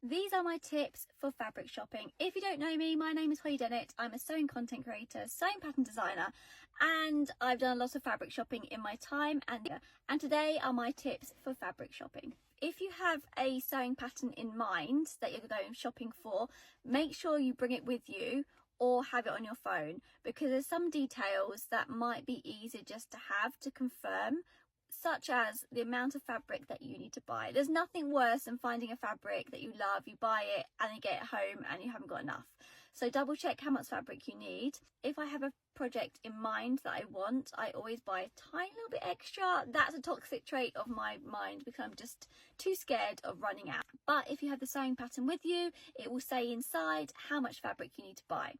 These are my tips for fabric shopping. If you don't know me, my name is Hollly Dennett. I'm a sewing content creator, sewing pattern designer, and I've done lots of fabric shopping in my time. And today are my tips for fabric shopping. If you have a sewing pattern in mind that you're going shopping for, make sure you bring it with you or have it on your phone, because there's some details that might be easier just to have to confirm, such as the amount of fabric that you need to buy. There's nothing worse than finding a fabric that you love, you buy it and you get it home and you haven't got enough. So double check how much fabric you need. If I have a project in mind that I want, I always buy a tiny little bit extra. That's a toxic trait of my mind because I'm just too scared of running out. But if you have the sewing pattern with you, it will say inside how much fabric you need to buy.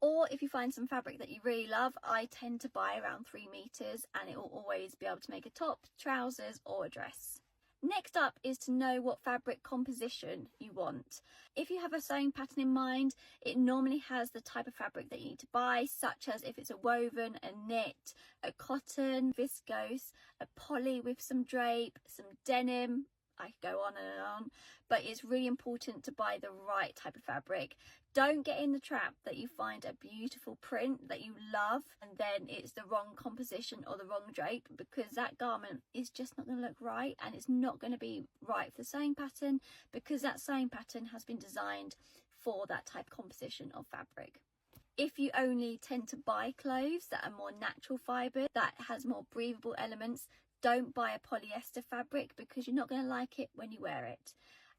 Or if you find some fabric that you really love, I tend to buy around 3 meters and it will always be able to make a top, trousers or a dress. Next up is to know what fabric composition you want. If you have a sewing pattern in mind, it normally has the type of fabric that you need to buy, such as if it's a woven, a knit, a cotton, viscose, a poly with some drape, some denim. I could go on and on, but it's really important to buy the right type of fabric. Don't get in the trap that you find a beautiful print that you love and then it's the wrong composition or the wrong drape, because that garment is just not going to look right and it's not going to be right for the sewing pattern, because that sewing pattern has been designed for that type of composition of fabric. If you only tend to buy clothes that are more natural fibre, that has more breathable elements, don't buy a polyester fabric because you're not going to like it when you wear it.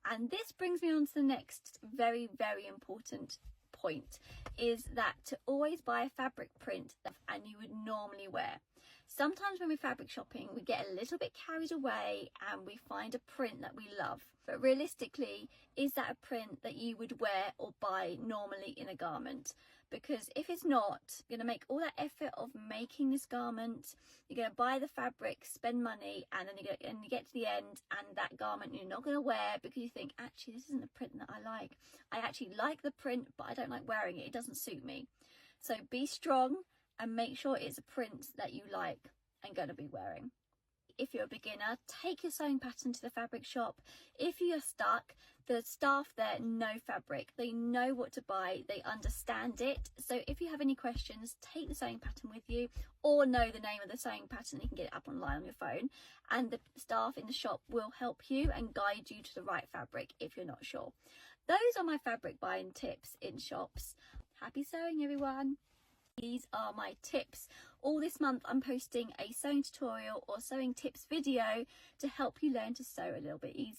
And this brings me on to the next very, very important point, is that to always buy a fabric print that you would normally wear. Sometimes when we're fabric shopping, we get a little bit carried away and we find a print that we love. But realistically, is that a print that you would wear or buy normally in a garment? Because if it's not, you're going to make all that effort of making this garment, you're going to buy the fabric, spend money, and then you get to the end and that garment you're not going to wear because you think, actually, this isn't a print that I like. I actually like the print, but I don't like wearing it. It doesn't suit me. So be strong and make sure it's a print that you like and going to be wearing. If you're a beginner, take your sewing pattern to the fabric shop. If you're stuck, the staff there know fabric, they know what to buy, they understand it. So if you have any questions, take the sewing pattern with you or know the name of the sewing pattern. You can get it up online on your phone and the staff in the shop will help you and guide you to the right fabric if you're not sure. Those are my fabric buying tips in shops. Happy sewing, everyone. These are my tips. All this month I'm posting a sewing tutorial or sewing tips video to help you learn to sew a little bit easier.